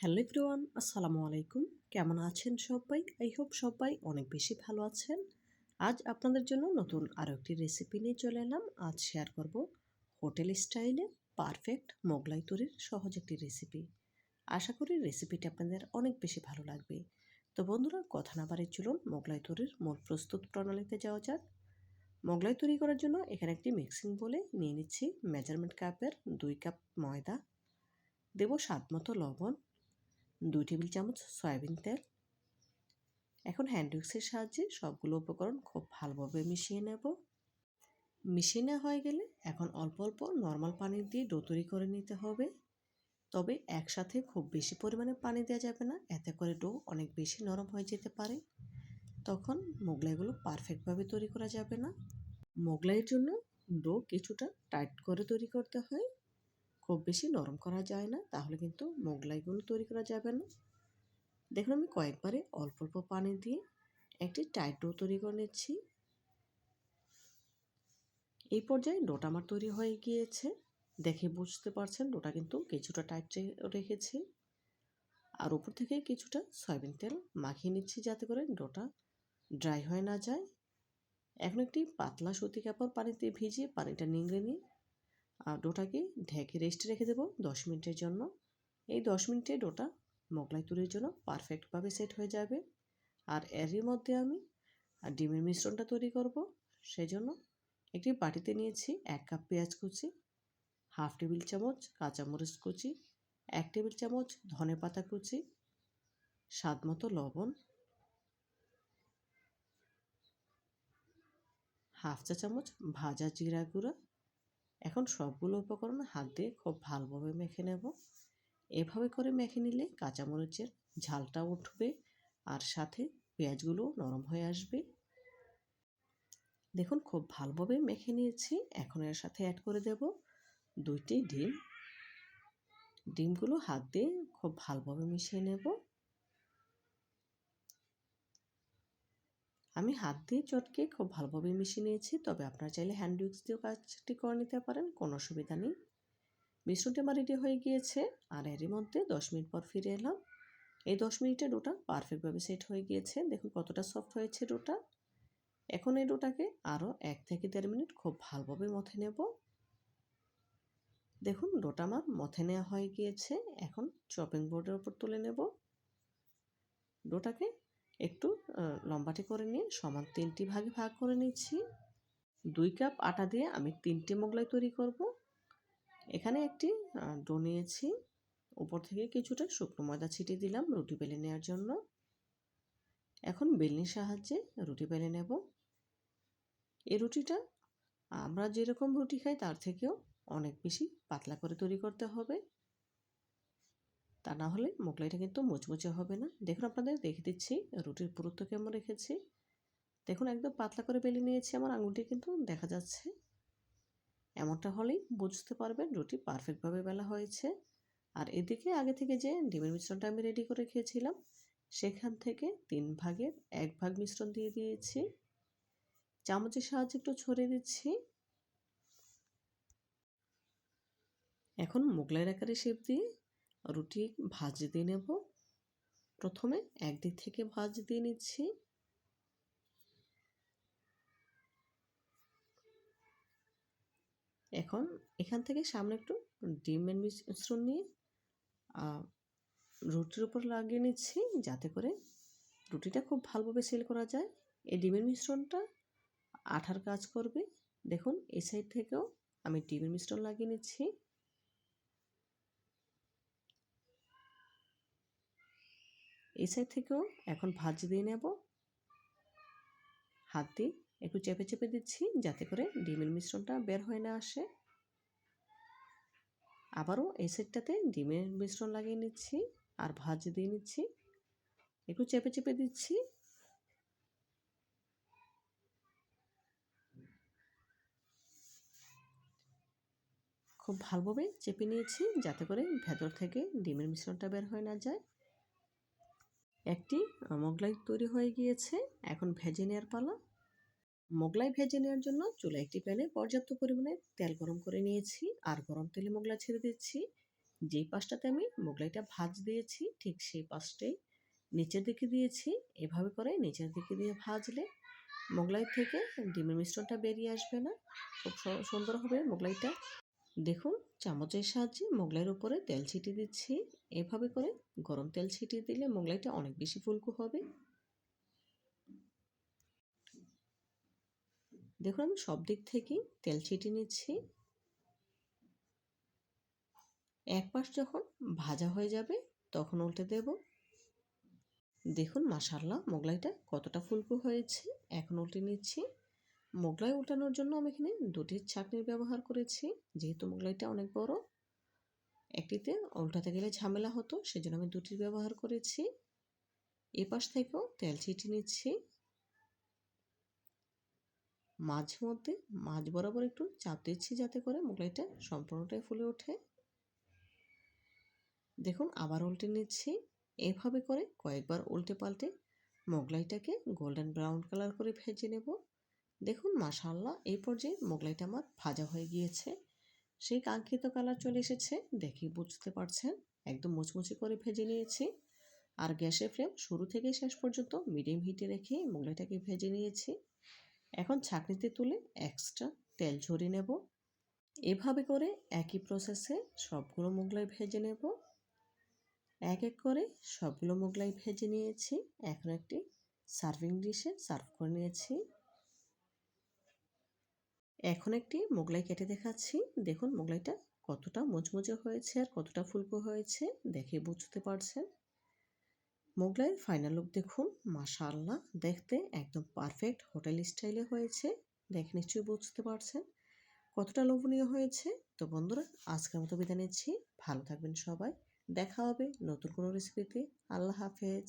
Hello everyone, আসসালামু আলাইকুম। কেমন আছেন সবাই? আই হোপ সবাই অনেক বেশি ভালো আছেন। আজ আপনাদের জন্য নতুন আরও একটি রেসিপি নিয়ে চলে এলাম। আজ শেয়ার করব হোটেল স্টাইলে পারফেক্ট মোগলাই তৈরির সহজ একটি রেসিপি। আশা করি রেসিপিটি আপনাদের অনেক বেশি ভালো লাগবে। তো বন্ধুরা, কথা না বাড়িয়ে চলুন মোগলাই তৈরির মূল প্রস্তুত প্রণালীতে যাওয়া যাক। মোগলাই তৈরি করার জন্য এখানে একটি মিক্সিং বোলে নিয়ে নিচ্ছি মেজারমেন্ট কাপের 2 কাপ ময়দা, দেব স্বাদমতো লবণ, 2 টেবিল চামচ সয়াবিন তেল। এখন হ্যান্ড উইক্সের সাহায্যে সবগুলো উপকরণ খুব ভালোভাবে মিশিয়ে নেব। মিশিয়ে নেওয়া হয়ে গেলে এখন অল্প অল্প নর্মাল পানি দিয়ে ডো তৈরি করে নিতে হবে। তবে একসাথে খুব বেশি পরিমাণে পানি দেওয়া যাবে না, এতে করে ডো অনেক বেশি নরম হয়ে যেতে পারে। তখন মোগলাইগুলো পারফেক্টভাবে তৈরি করা যাবে না। মোগলাইয়ের জন্য ডো কিছুটা টাইট করে তৈরি করতে হয়, খুব বেশি নরম করা যায় না, তাহলে কিন্তু মোগলাইগুলো তৈরি করা যাবে না। দেখুন, আমি কয়েকবারে অল্প অল্প পানি দিয়ে একটি টাইট ডো তৈরি করে নিচ্ছি। এই পর্যায়ে ডোটা আমার তৈরি হয়ে গিয়েছে। দেখে বুঝতে পারছেন ডোটা কিন্তু কিছুটা টাইট রেখেছি। আর উপর থেকে কিছুটা সয়াবিন তেল মাখিয়ে নিচ্ছি যাতে করে ডোটা ড্রাই হয়ে না যায়। এখন একটি পাতলা সুতি কাপড় পানিতে ভিজিয়ে পানিটা নিংড়ে নিয়ে ডোটাকে ঢেকে রেস্টে রেখে দেবো 10 মিনিটের জন্য। এই 10 মিনিটে ডোটা মোগলাই তৈরির জন্য পারফেক্টভাবে সেট হয়ে যাবে। আর এরই মধ্যে আমি ডিমের মিশ্রণটা তৈরি করব। সেজন্য একটি বাটিতে নিয়েছি 1 কাপ পেঁয়াজ কুচি, হাফ টেবিল চামচ কাঁচামরিচ কুচি, 1 টেবিল চামচ ধনেপাতা কুচি, স্বাদমতো লবণ, হাফ চা চামচ ভাজা জিরা গুঁড়া। এখন সবগুলো উপকরণ হাত দিয়ে খুব ভালোভাবে মেখে নেব। এভাবে করে মেখে নিলে কাঁচামরিচের ঝালটা উঠবে আর সাথে পেঁয়াজগুলো নরম হয়ে আসবে। দেখুন, খুব ভালোভাবে মেখে নিয়েছি। এখন এর সাথে অ্যাড করে দেব 2টি ডিম। ডিমগুলো হাত দিয়ে খুব ভালোভাবে মিশিয়ে নেব। আমি হাত দিয়ে চটকে খুব ভালোভাবে মিশিয়ে নিয়েছি, তবে আপনারা চাইলে হ্যান্ড উইক্স দিয়েও কাজটি করে নিতে পারেন, কোনো অসুবিধা নেই। মিশ্রণটি আমার রেডি হয়ে গিয়েছে। আর এরই মধ্যে 10 মিনিট পর ফিরে এলাম। এই 10 মিনিটে ডোটা পারফেক্টভাবে সেট হয়ে গিয়েছে। দেখুন কতটা সফট হয়েছে ডোটা। এখন এই ডোটাকে আরও 1 থেকে 1.5 মিনিট খুব ভালোভাবে মথে নেব। দেখুন ডোটা আমার মথে নেওয়া হয়ে গিয়েছে। এখন চপিং বোর্ডের উপর তুলে নেব। ডোটাকে একটু লম্বাটে করে নিয়ে সমান 3টি ভাগে ভাগ করে নিচ্ছি। 2 কাপ আটা দিয়ে আমি 3টে মোগলাই তৈরি করব। এখানে একটি ডো নিয়েছি, উপর থেকে কিছুটা শুকনো ময়দা ছিটিয়ে দিলাম রুটি বেলে নেওয়ার জন্য। এখন বেলনির সাহায্যে রুটি বেলে নেব। এই রুটিটা আমরা যেরকম রুটি খাই তার থেকেও অনেক বেশি পাতলা করে তৈরি করতে হবে, তা না হলে মোগলাইটা কিন্তু মুচমুচে হবে না। দেখুন, আপনাদের দেখে দিচ্ছি রুটির পুরুত্ব কেমন রেখেছি। দেখুন একদম পাতলা করে বেলে নিয়েছি, আমার আঙুলটি কিন্তু দেখা যাচ্ছে। এমনটা হলেই বুঝতে পারবেন রুটি পারফেক্টভাবে বেলা হয়েছে। আর এদিকে আগে থেকে যে ডিমের মিশ্রণটা আমি রেডি করে রেখেছিলাম, সেখান থেকে 3 ভাগের 1 ভাগ মিশ্রণ দিয়ে দিয়েছি। চামচের সাহায্যে একটু ছড়িয়ে দিচ্ছি। এখন মোগলাইয়ের আকারে শেপ দিয়ে রুটি ভাঁজ দিয়ে নেব। প্রথমে একদিক থেকে ভাঁজ দিয়ে নিচ্ছি। এখন এখান থেকে সামনে একটু ডিমের মিশ্রণ নিয়ে রুটির উপর লাগিয়ে নিচ্ছি যাতে করে রুটিটা খুব ভালোভাবে সেল করা যায়। এই ডিমের মিশ্রণটা আঠার কাজ করবে। দেখুন এই সাইড থেকেও আমি ডিমের মিশ্রণ লাগিয়ে নিচ্ছি। এই সাইড থেকেও এখন ভাঁজ দিয়ে নেব। হাত দিয়ে একটু চেপে চেপে দিচ্ছি যাতে করে ডিমের মিশ্রণটা বের হয়ে না আসে। আবারও এই সাইডটাতে ডিমের মিশ্রণ লাগিয়ে নিচ্ছি আর ভাঁজ দিয়ে নিচ্ছি। একটু চেপে চেপে দিচ্ছি। খুব ভালোভাবে চেপে নিয়েছি যাতে করে ভেতর থেকে ডিমের মিশ্রণটা বের হয়ে না যায়। একটি মোগলাই তৈরি হয়ে গিয়েছে। এখন ভেজে নেওয়ার পালা। মোগলাই ভেজে নেওয়ার জন্য চুলায় একটি প্যানে পর্যাপ্ত পরিমাণে তেল গরম করে নিয়েছি আর গরম তেলে মোগলাই ছেড়ে দিচ্ছি। যেই পাশটাতে আমি মোগলাইটা ভাঁজ দিয়েছি ঠিক সেই পাশটাই নিচের দিকে দিয়েছি। এভাবে করে নিচের দিকে দিয়ে ভাজলে মোগলাই থেকে ডিমের মিশ্রণটা বেরিয়ে আসবে না, খুব সুন্দর হবে মোগলাইটা। দেখুন চামচের সাহায্যে মোগলাইয়ের উপরে তেল ছিটিয়ে দিচ্ছি। এভাবে করে গরম তেল ছিটিয়ে দিলে মোগলাইটা অনেক বেশি ফুলকো হবে। দেখুন আমি সব দিক থেকেই তেল ছিটিয়ে নিচ্ছি। এক পাশ যখন ভাজা হয়ে যাবে তখন উল্টে দেব। দেখুন মাশাআল্লাহ মোগলাইটা কতটা ফুলকো হয়েছে। এখন উল্টে নিচ্ছি। মোগলাই উল্টানোর জন্য আমি এখানে দুটি ছাঁকনির ব্যবহার করেছি, যেহেতু মোগলাইটা অনেক বড়। একটিতে উল্টাতে গেলে ঝামেলা হতো, সেজন্য আমি দুটির ব্যবহার করেছি। এপাশ থেকেও তেল ছিটিয়ে নিচ্ছি। মাঝে মধ্যে মাঝ বরাবর একটু চাপ দিচ্ছি যাতে করে মোগলাইটা সম্পূর্ণটাই ফুলে ওঠে। দেখুন আবার উল্টে নিচ্ছি। এভাবে করে কয়েকবার উল্টে পাল্টে মোগলাইটাকে গোল্ডেন ব্রাউন কালার করে ভেজে নেব। দেখুন মাশাআল্লাহ এই পর্যায়ে মোগলাইটা আমার ভাজা হয়ে গিয়েছে, সেই কাঙ্ক্ষিত কালার চলে এসেছে, দেখেই বুঝতে পারছেন। একদম মুচমুচে করে ভেজে নিয়েছি। আর গ্যাসের ফ্লেম শুরু থেকে শেষ পর্যন্ত মিডিয়াম হিটে রেখে মোগলাইটাকে ভেজে নিয়েছি। এখন ছাঁকনিতে তুলে এক্সট্রা তেল ঝরিয়ে নেব। এভাবে করে একই প্রসেসে সবগুলো মোগলাই ভেজে নেব। এক এক করে সবগুলো মোগলাই ভেজে নিয়েছি। এখন একটি সার্ভিং ডিশে সার্ভ করে নিয়েছি। এখন একটি মোগলাই কেটে দেখাচ্ছি। দেখুন মোগলাইটা কতটা মুচমুচে হয়েছে আর কতটা ফুলকো হয়েছে, দেখে বুঝতে পারছেন। মোগলাইয়ের ফাইনাল লুক দেখুন মাশাআল্লাহ, দেখতে একদম পারফেক্ট হোটেল স্টাইলে হয়েছে। দেখে নিশ্চয়ই বুঝতে পারছেন কতটা লোভনীয় হয়েছে। তো বন্ধুরা আজকের মতো বিদায় নিচ্ছি। ভালো থাকবেন সবাই। দেখা হবে নতুন কোনো রেসিপিতে। আল্লাহ হাফেজ।